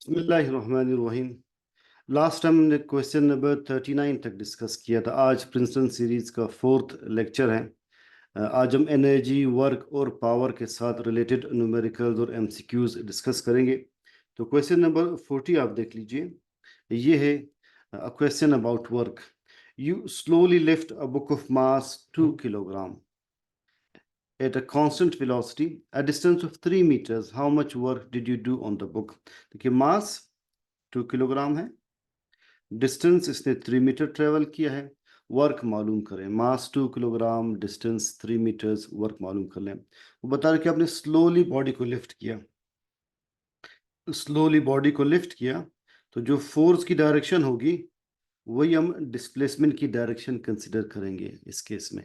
बिस्मिल्लाहिर्रहमानिर्रहीम। Last time हमने question number 39 तक डिस्कस किया था। आज प्रिंसटन सीरीज का फोर्थ लेक्चर है। आज हम एनर्जी, वर्क और पावर के साथ रिलेटेड न्यूमेरिकल्स और एमसीक्यूज डिस्कस करेंगे। तो क्वेश्चन नंबर 40 आप देख लीजिए। ये है question about work. You slowly lift a book of mass 2 kilogram at a constant velocity a distance of 3 meters. How much work did you do on the book? देखिए, मास 2 kilogram है, distance इसने 3 metre travel किया है। Work मालूम करें। मास 2 kilogram, distance 3 metres, work मालूम कर लें। वो बता रहे कि आपने स्लोली बॉडी को लिफ्ट किया। स्लोली बॉडी को लिफ्ट किया तो जो फोर्स की डायरेक्शन होगी वही हम डिस्प्लेसमेंट की डायरेक्शन कंसिडर करेंगे इस केस में।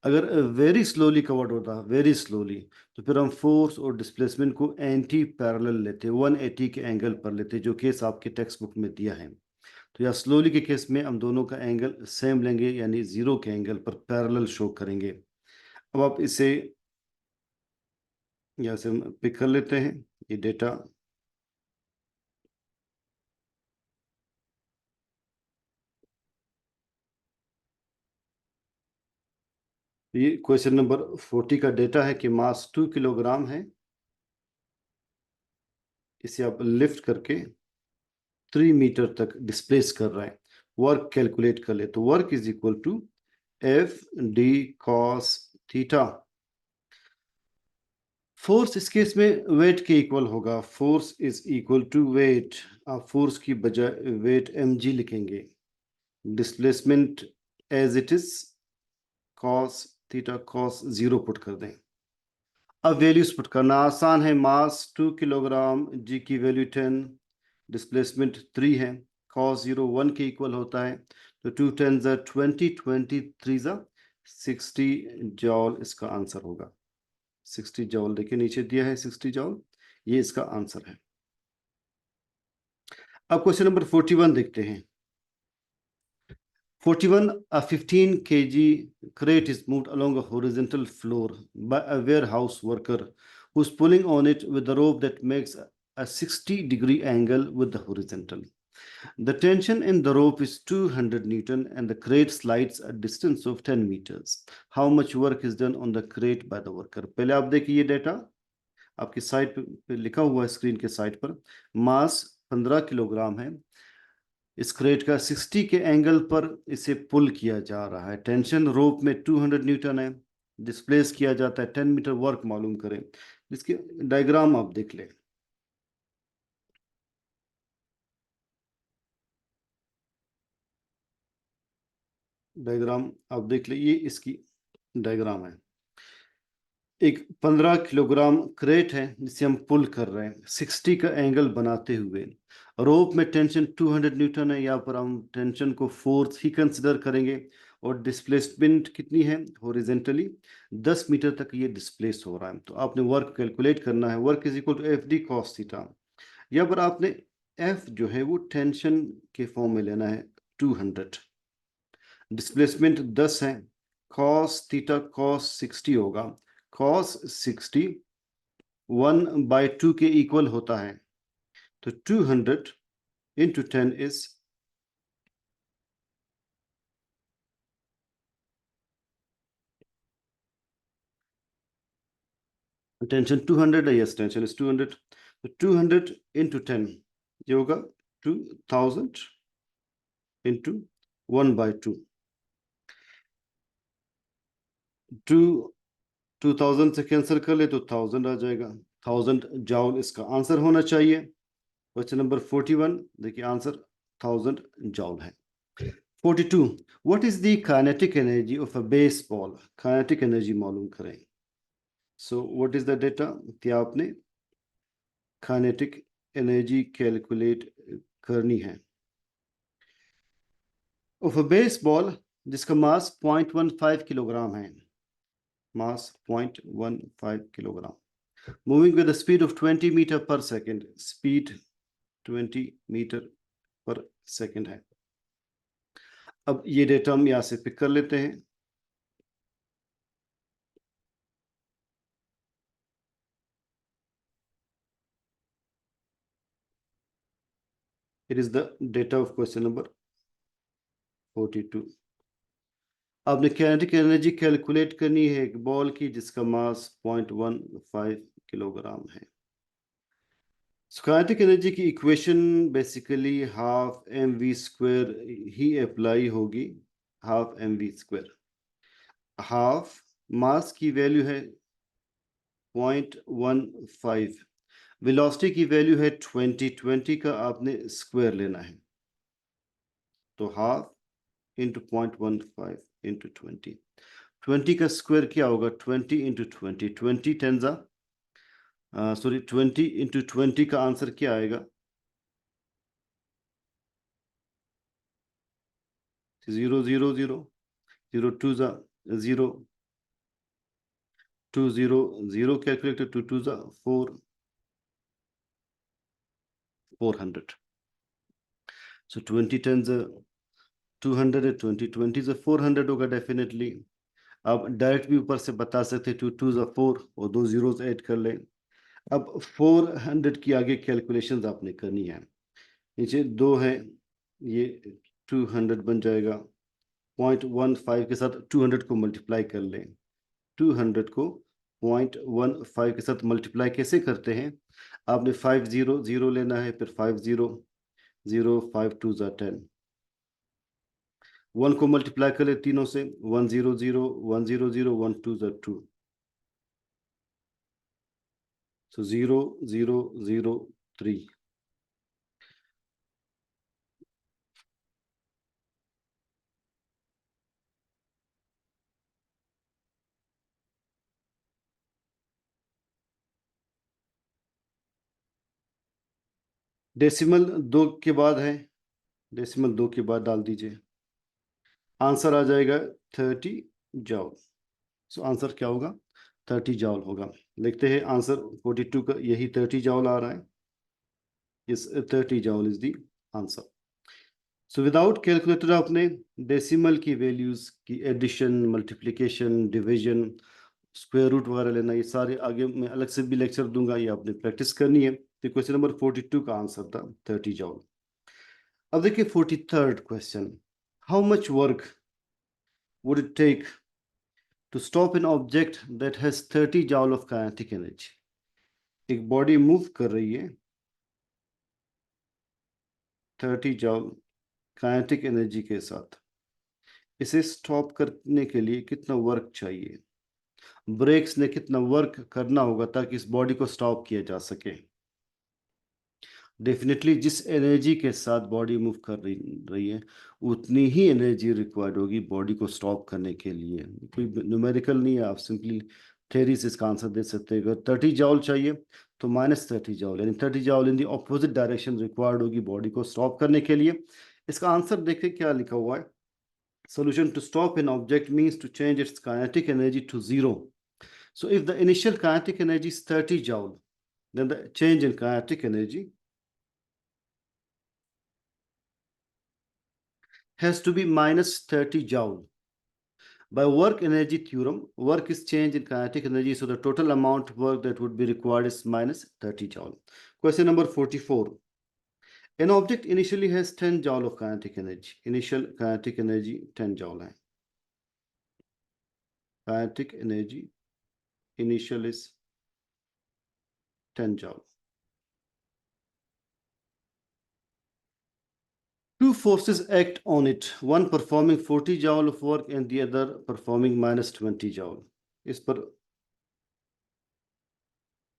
अगर वेरी स्लोली कवर्ड होता, वेरी स्लोली, तो फिर हम फोर्स और डिस्प्लेसमेंट को एंटी पैरेलल लेते, 180 के एंगल पर लेते, जो केस आपके टेक्स्ट बुक में दिया है। तो या स्लोली के केस में हम दोनों का एंगल सेम लेंगे, यानी 0 के एंगल पर पैरेलल शो करेंगे। अब आप इसे यहाँ से पिक कर लेते हैं ये डेटा। ये क्वेश्चन नंबर 40 का डेटा है कि मास 2 किलोग्राम है। इसे आप लिफ्ट करके 3 मीटर तक डिस्प्लेस कर रहे हैं। वर्क कैलकुलेट कर ले तो work is equal to F D cos theta. Force इस केस में वेट के इक्वल होगा। Force is equal to weight. आप फोर्स की बजाय वेट mg लिखेंगे। Displacement as it is cos theta cos 0 put कर दें। अब वैल्यूज पुट करना आसान है। मास 2 किलोग्राम, जी की वैल्यू 10, डिस्प्लेसमेंट 3 है, कॉस 0 1 के इक्वल होता है। तो 2 10 20, 23 60 जॉल इसका आंसर होगा। 60 जॉल देखिए नीचे दिया है, 60 जॉल, ये इसका आंसर है। अब क्वेश्चन नंबर 41 देखते हैं। 41, a 15 kg crate is moved along a horizontal floor by a warehouse worker who's pulling on it with a rope that makes a 60-degree angle with the horizontal. The tension in the rope is 200 Newton and the crate slides a distance of 10 meters. How much work is done on the crate by the worker? पहले आप देखिए ये data आपकी side पे लिखा हुआ है, screen के साइड पर। मास 15 किलोग्राम है। इस क्रेट का 60 के एंगल पर इसे पुल किया जा रहा है। टेंशन रोप में 200 न्यूटन है। डिस्प्लेस किया जाता है 10 मीटर। वर्क मालूम करें। इसके डायग्राम आप देख लें। डायग्राम आप देख ले, ये इसकी डायग्राम है। एक 15 किलोग्राम क्रेट है जिसे हम पुल कर रहे हैं 60 का एंगल बनाते हुए। रोप में टेंशन 200 न्यूटन है। यहाँ पर हम टेंशन को फोर्स ही कंसिडर करेंगे। और डिस्प्लेसमेंट कितनी है? हॉरिजेंटली 10 मीटर तक ये डिस्प्लेस हो रहा है। तो आपने वर्क कैलकुलेट करना है। Work is equal to F D cos theta. यहाँ पर आपने एफ जो है वो टेंशन के फॉर्म में लेना है 200। डिस्प्लेसमेंट 10 है। कॉस थीटा कॉस 60 होगा। कॉस 60 1/2 के इक्वल होता है। तो 200 इंटू 10 इज टेंशन 200 है। Yes, tension is 200। तो 200 इंटू 10 ये होगा 2000 इंटू 1/2। 2000 से कैंसिल कर ले तो 1000 आ जाएगा। 1000 जाउल इसका आंसर होना चाहिए। क्वेश्चन नंबर 41 देखिए, आंसर 1000 जाउल है। 42, what is the kinetic energy of a baseball? Kinetic energy मालूम करें। So what is the data कि आपने काइनेटिक एनर्जी कैलकुलेट करनी है ऑफ अ बेसबॉल जिसका मास 0.15 किलोग्राम है। Mass 0.15 kilogram. Moving with the speed of 20 metre per second. Speed 20 metre per second है। अब ये डेटा हम यहाँ से पिक कर लेते हैं। It is the data of question number 42. आपने काइनेटिक एनर्जी कैलकुलेट करनी है एक बॉल की जिसका मास 0.15 किलोग्राम है। काइनेटिक एनर्जी की equation basically half M V square ही अप्लाई होगी, half M V square. Half mass की वैल्यू है 0.15, वेलोसिटी की वैल्यू है 20 का आपने स्क्वायर लेना है, तो हाफ इंटू 0.15 इंटू 20 का स्क्वायर क्या होगा? 20 इंटू 20 टेन जा सॉरी 20 इंटू 20 का आंसर क्या आएगा? 0 0 0 0 2 जा 0 2 0 0 कैलकुलेटर 2 2 जा 4 400। सो 20 टेन जा 200 20 20 जा 400 होगा डेफिनेटली। अब डायरेक्ट भी ऊपर से बता सकते 2 2 जा 4 और दो जीरोस ऐड कर लें। अब 400 की आगे कैलकुलेशंस आपने करनी है। नीचे 2 है, ये 200 बन जाएगा। 0.15 के साथ 200 को मल्टीप्लाई कर लें। 200 को 0.15 के साथ मल्टीप्लाई कैसे करते हैं? आपने 5 0 0 लेना है, फिर 5 0 0 5 2 जा 10। 1 को मल्टीप्लाई कर ले तीनों से, 1 0 0 1 0 0 1 2 जा 2। So 0 0 0 3। डेसिमल 2 के बाद है, डेसिमल 2 के बाद डाल दीजिए, आंसर आ जाएगा 30 जॉल। सो आंसर क्या होगा? 30 जॉल होगा। लिखते हैं आंसर 42 का यही 30 जॉल आ रहा है। इस 30 joule is the answer. So without calculator आपने डेसिमल की वैल्यूज की addition, multiplication, division, square root वगैरह लेना, ये सारे आगे मैं अलग से भी लेक्चर दूंगा, ये आपने प्रैक्टिस करनी है। तो क्वेश्चन नंबर 42 का आंसर था 30 जॉल। अब देखिए 43rd question, how much work would it take to stop an object that has 30 joule of kinetic energy? एक बॉडी मूव कर रही है 30 जॉल काइनेटिक एनर्जी के साथ, इसे स्टॉप करने के लिए कितना वर्क चाहिए? ब्रेक्स ने कितना वर्क करना होगा ताकि इस बॉडी को स्टॉप किया जा सके? डेफिनेटली जिस एनर्जी के साथ बॉडी मूव कर रही है उतनी ही एनर्जी रिक्वायर्ड होगी बॉडी को स्टॉप करने के लिए। कोई न्यूमेरिकल नहीं है, आप सिंपली थ्योरी से इसका आंसर दे सकते हैं। अगर 30 जॉल चाहिए तो -30 जॉल, यानी 30 जॉल इन दी ऑपोजिट डायरेक्शन रिक्वायर्ड होगी बॉडी को स्टॉप करने के लिए। इसका आंसर देखिए क्या लिखा हुआ है। Solution to stop an object means to change its kinetic energy to 0. So if the initial kinetic energy is 30 joule, then the change in kinetic energy has to be -30 joule. By work energy theorem, work is change in kinetic energy, so the total amount of work that would be required is -30 joule. Question number 44. An object initially has 10 joule of kinetic energy. Initial kinetic energy 10 joule hai. Kinetic energy initial is 10 joule. Two forces act on it, one performing 40 joule of work and the other performing -20 joule. इस पर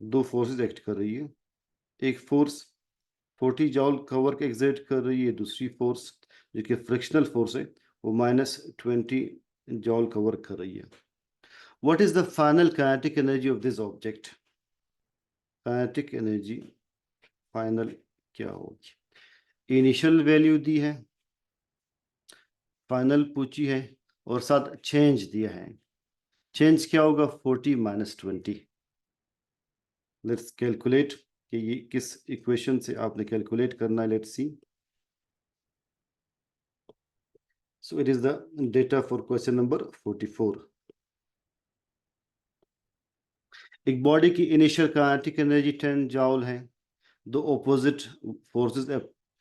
दो forces act कर रही है, एक force 40 जॉल का work exert कर रही है, दूसरी फोर्स जो कि फ्रिक्शनल फोर्स है वो -20 जॉल का वर्क कर रही है। What is the final kinetic energy of this object? Kinetic energy final क्या होगी? इनिशियल वैल्यू दी है, फाइनल पूछी है और साथ चेंज दिया है। चेंज क्या होगा? 40 -20। लेट्स कैलकुलेट कि ये किस इक्वेशन से आपने कैलकुलेट करना है। Let's see. So it is the data for question number 44. एक बॉडी की इनिशियल काइनेटिक एनर्जी 10 जॉल है, दो ऑपोजिट फोर्सेस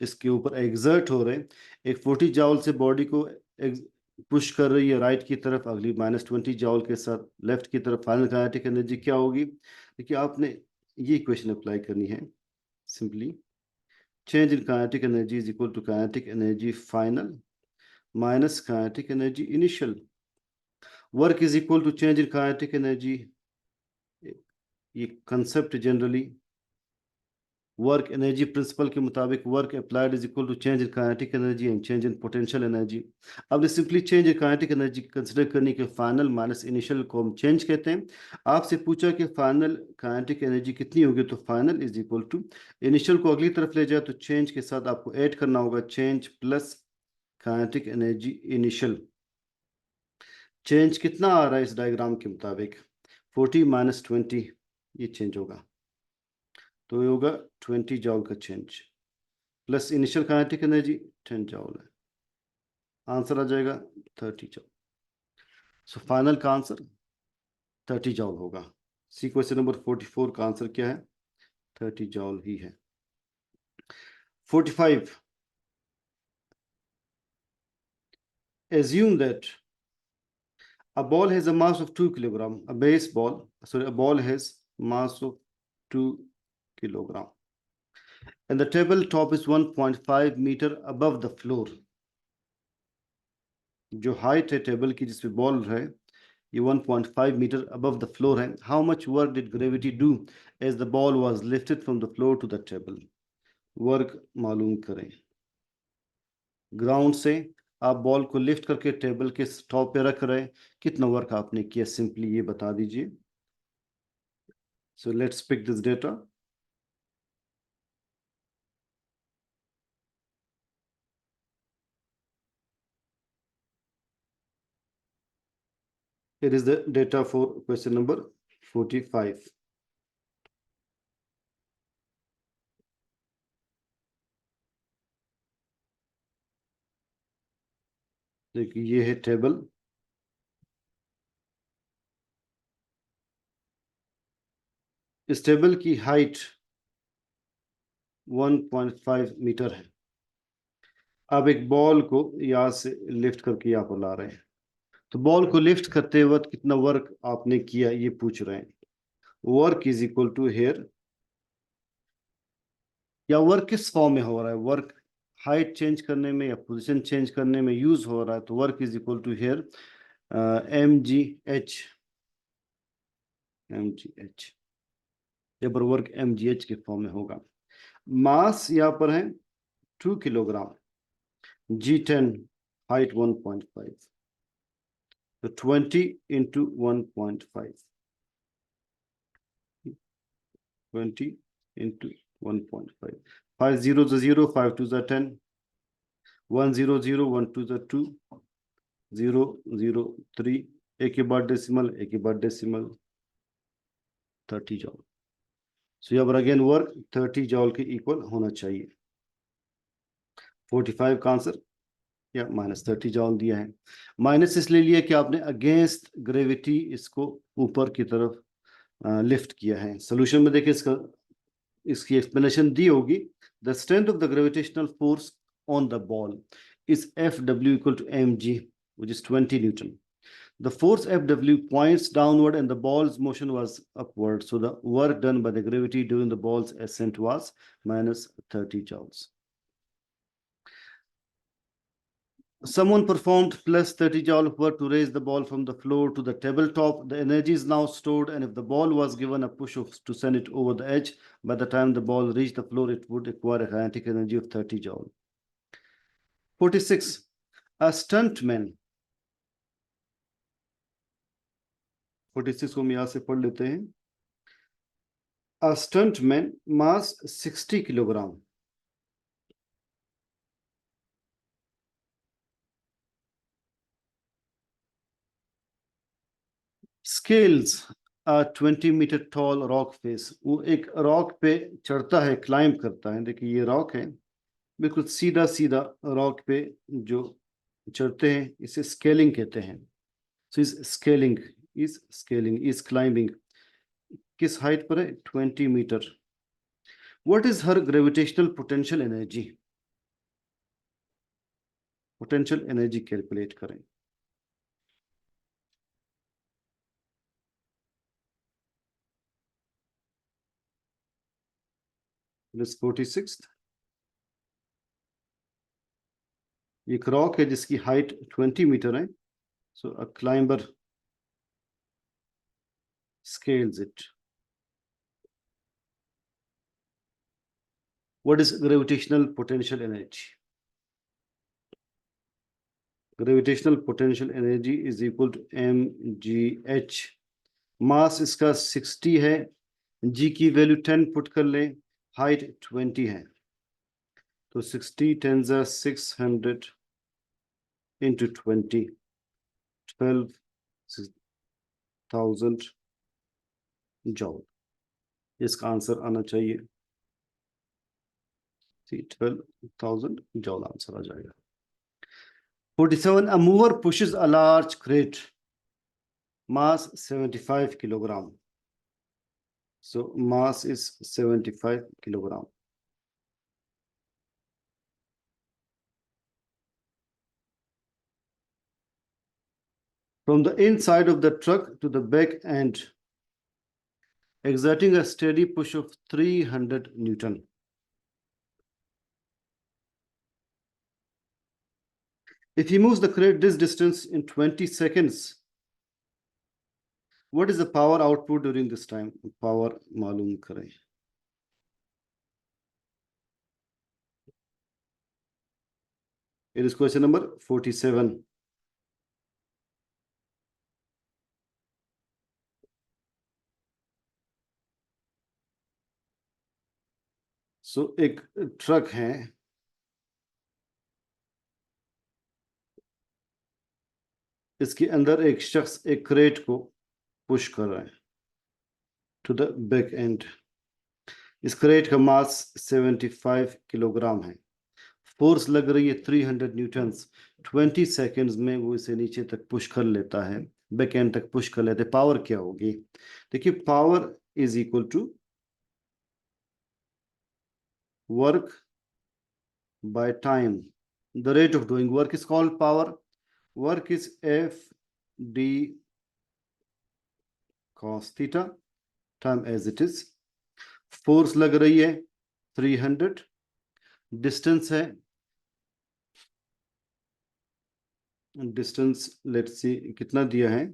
इसके ऊपर एग्जर्ट हो रहे हैं। एक 40 जॉल से बॉडी को पुश कर रही है राइट की तरफ, अगली -20 जॉल के साथ लेफ्ट की तरफ। फाइनल काइनेटिक एनर्जी क्या होगी? देखिए आपने ये इक्वेशन अप्लाई करनी है simply. Change in kinetic energy is equal to kinetic energy final minus kinetic energy initial. Work is equal to change in kinetic energy, ये concept generally work energy principle के मुताबिक work applied is equal to change in kinetic energy and change in potential energy. अब simply change in kinetic energy consider करने के final minus initial को हम change कहते हैं। आपसे पूछा कि फाइनल काइनेटिक एनर्जी कितनी होगी, तो final is equal to initial को अगली तरफ ले जाए तो चेंज के साथ आपको ऐड करना होगा change plus kinetic energy initial. Change कितना आ रहा है इस डायग्राम के मुताबिक? 40 - 20, ये चेंज होगा तो ये होगा 20 जॉल का change plus initial kinetic energy 10 जॉल है। आंसर आ जाएगा 30 जॉल। सो फाइनल का आंसर 30 जॉल होगा। सी क्वेश्चन नंबर 44 का आंसर क्या है? 30 जॉल ही है। 45, assume that a ball has a mass of 2 kilogram, a ball has mass of 2 kilogram and the tabletop is 1.5 meter above the floor। जो height है table की जिसपे बॉल है ये 1.5 मीटर अबव द फ्लोर है। How much work did gravity do as the ball was lifted from the floor to the table? Work मालूम करें। Ground से आप बॉल को लिफ्ट करके टेबल के टॉप पे रख रहे हैं, कितना वर्क आपने किया सिंपली ये बता दीजिए। So let's pick this data. Here is the data for question number 45। देखिए ये है टेबल, इस टेबल की हाइट 1.5 मीटर है। अब एक बॉल को यहाँ से लिफ्ट करके यहाँ पर ला रहे हैं, तो बॉल को लिफ्ट करते वक्त कितना वर्क आपने किया ये पूछ रहे हैं। Work is equal to here, या वर्क किस फॉर्म में हो रहा है? वर्क हाइट चेंज करने में या पोजीशन चेंज करने में यूज हो रहा है, तो work is equal to here mgh। यहाँ पर वर्क mgh के फॉर्म में होगा। मास यहाँ पर है 2 किलोग्राम, g10 हाइट 1.5, तो 20 इंटू 1.5, 20 इंटू 1.5, 5 0 0, 5 2 10, 1 0 0, 1 2 2, 0 0 3, एक के बाद डेसिमल, एक के बाद डेसिमल, 30 जॉल। सो यहाँ पर अगेन वर्क 30 जॉल के इक्वल होना चाहिए। 45 का आंसर या -30 जॉल दिया है। माइनस इसलिए लिया कि आपने अगेंस्ट ग्रेविटी इसको ऊपर की तरफ लिफ्ट किया है। सोल्यूशन में देखिए इसकी एक्सप्लेनेशन दी होगी। The strength of the gravitational force on the ball is Fw equal to mg, which is 20 Newton. The force Fw points downward and the ball's motion was upward. So the work done by the gravity during the ball's ascent was -30 joules. Someone performed +30 joule of work to raise the ball from the floor to the tabletop. The energy is now stored, and if the ball was given a push to send it over the edge, by the time the ball reached the floor, it would acquire a kinetic energy of 30 joule. 46. A stuntman. 46 को हम यहाँ से पढ़ लेते हैं। A stuntman mass 60 kilogram. Scales a 20 meter tall rock face. वो एक rock पे चढ़ता है, क्लाइंब करता है। देखिए ये रॉक है, बिल्कुल सीधा सीधा रॉक पे जो चढ़ते हैं इसे स्केलिंग कहते हैं। सो इज क्लाइंबिंग किस हाइट पर है? 20 metre. What is her gravitational potential energy? Potential energy calculate करें। दिस 46th, एक रॉक है जिसकी हाइट 20 मीटर है, so a climber scales it. What is gravitational potential energy? Gravitational potential energy is equal to mgh. मास इसका 60 है, g की value 10 put कर ले, हाइट 20 है, तो 60 10 600 into 20, 12,000 जॉल। इसका आंसर आना चाहिए 12,000 जॉल आंसर आ जाएगा। 47, a mover pushes a large crate, mass 75 kilogram. So mass is 75 kilogram. From the inside of the truck to the back end, exerting a steady push of 300 Newton. If he moves the crate this distance in 20 seconds, what is the power output during this time? Power मालूम करें। It is question number 47. So एक truck है, इसके अंदर एक शख्स एक crate को पुश कर रहा है टू द बैक एंड। इस क्रेट का मास 75 किलोग्राम है, फोर्स लग रही है 300 न्यूटन्स। 20 सेकेंड्स में वो इसे नीचे तक पुश कर लेता है, बैक एंड तक पुश कर लेते। पावर क्या होगी? देखिए, power is equal to work by time, the rate of doing work is called power. Work is F D cos theta, time as it is. Force लग रही है 300, डिस्टेंस है, डिस्टेंस लेट्स सी कितना दिया है।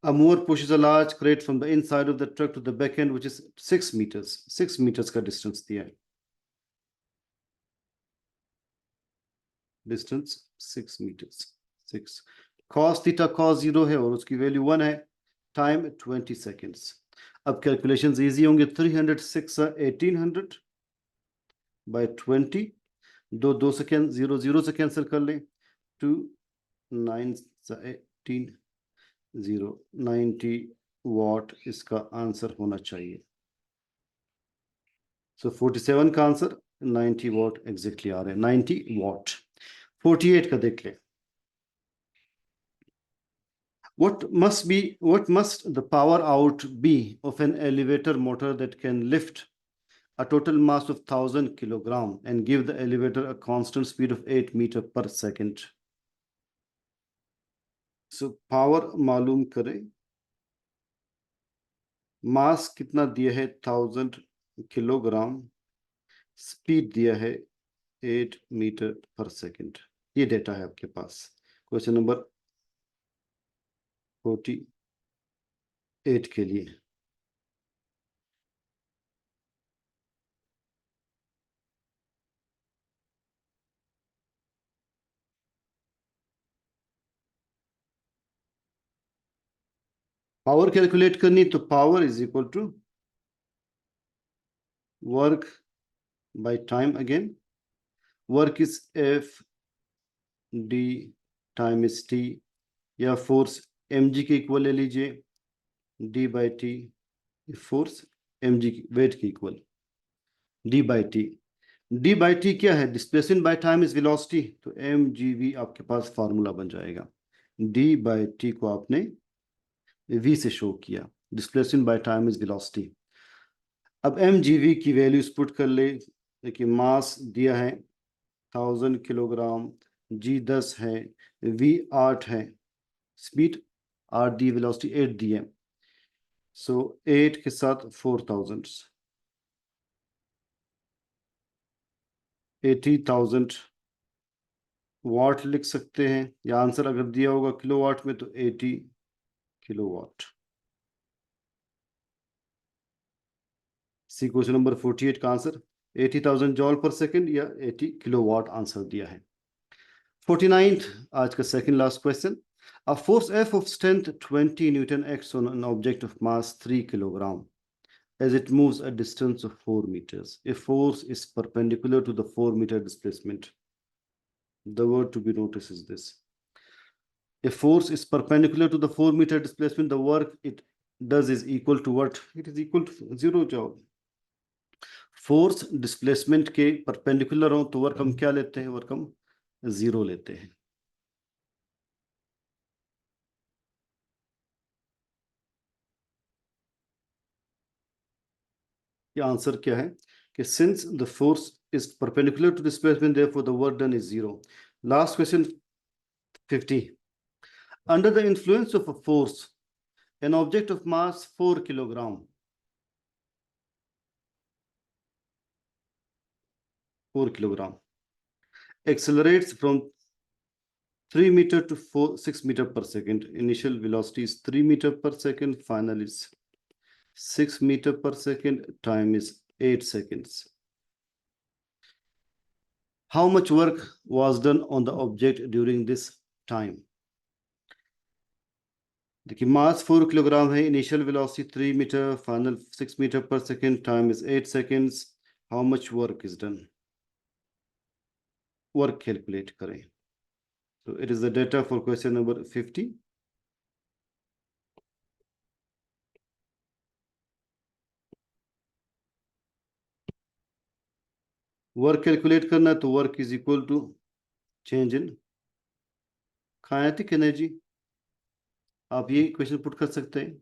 A mover pushes a large crate from the inside of the truck to the back end, which is 6 meters. 6 meters का distance दिया है, distance 6 meters, 6 cos theta cos 0 है और उसकी वैल्यू 1 है, टाइम 20 seconds। अब कैलकुलेशंस इजी होंगे। 306 1800 by 20, दो सेकेंड 0 से कैंसिल कर लें, 2 9 18 0 90 वॉट इसका आंसर होना चाहिए। सो 47 का आंसर 90 वॉट एग्जैक्टली आ रहे हैं, 90 वॉट। 48 का देख ले। What must the power out be of an elevator motor that can lift a total mass of 1000 kilogram and give the elevator a constant speed of 8 meter per second? So power मालूम करें, मास कितना दिया है 1000 kilogram, speed दिया है 8 metre पर second. ये data है आपके पास। क्वेश्चन नंबर 48 के लिए। पावर कैलकुलेट करनी, तो power is equal to work by time. Again work is F D, time is T, या फोर्स mg के इक्वल ले लीजिए, d by T, force mg की वेट के equal, d by T. d by T क्या है? Displacement by time is velocity, तो mgv आपके पास फार्मूला बन जाएगा। d बाई टी को आपने v से शो किया, displacement by time is velocity. अब mgv की वैल्यूज पुट कर ले। देखिए, मास दिया है 1000 किलोग्राम, जी 10 है, वी 8 है, स्पीड 8 दी, वेलोसिटी 8 दी है, सो 8 के साथ 4000, 80,000 वाट लिख सकते हैं, या आंसर अगर दिया होगा किलोवाट में तो 80 किलोवाट। सी क्वेश्चन नंबर 48 का आंसर 80,000 जॉल पर सेकंड या 80 किलोवाट आंसर दिया है। 49th, आज का second last question. A force F of strength 20 Newton acts on an object of mass 3 kilogram as it moves a distance of 4 meters. A force is perpendicular to the 4-meter displacement. The word to be noticed is this. A force is perpendicular to the 4-meter displacement. The work it does is equal to what? It is equal to 0 joule. Force displacement के perpendicular हो तो work हम क्या लेते हैं? Work हम 0 लेते हैं। ये आंसर क्या है कि since the force is perpendicular to displacement therefore the work done is 0। Last question 50। Under the influence of a force an object of mass 4 kilogram 4 kilogram accelerates from 3 meter to 6 meter per second. Initial velocity is 3 meter per second, final is 6 meter per second, time is 8 seconds. How much work was done on the object during this time? देखिए mass 4 kilogram है, initial velocity 3 metre, final 6 metre per second, time is 8 seconds. How much work is done? Work calculate करें। So it is the data for question number 50. Work calculate करना है तो work is equal to change in kinetic energy. आप ये question put कर सकते हैं।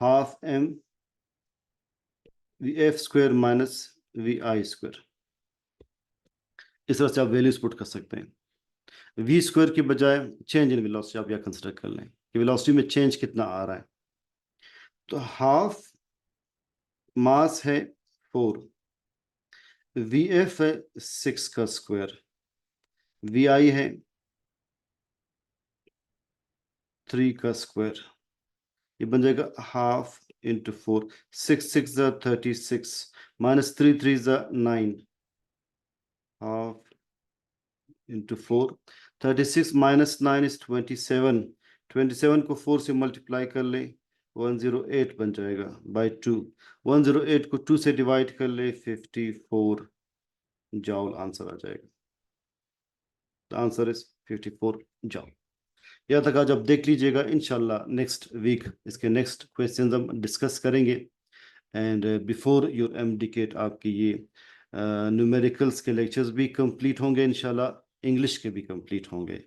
Half M V F square minus V I square, इस तरह से आप वैल्यूज पुट कर सकते हैं। वी स्क्वायर की बजाय चेंज इन वेलोसिटी आप यह कंसिडर कर लें कि वेलोसिटी में चेंज कितना आ रहा है। तो हाफ मास है 4, वी एफ है 6 का स्क्वायर, वी आई है 3 का स्क्वायर, ये बन जाएगा हाफ इंटू 4, 6 6 ज़ा 36 माइनस 3 3 ज़ा 9, हाफ इंटू 4, 36 माइनस 9 इज 27, 27 को 4 से मल्टीप्लाई कर ले 108 बन जाएगा बाई 2, 108 को 2 से डिवाइड कर ले 54 जॉल आंसर आ जाएगा। The answer is 54 जॉल। यहाँ तक आज आप देख लीजिएगा, इंशाल्लाह नेक्स्ट वीक इसके नेक्स्ट क्वेश्चंस हम डिस्कस करेंगे। एंड बिफोर योर एमडीकेट आपकी ये न्यूमेरिकल्स के लेक्चर्स भी कंप्लीट होंगे, इंशाल्लाह इंग्लिश के भी कंप्लीट होंगे।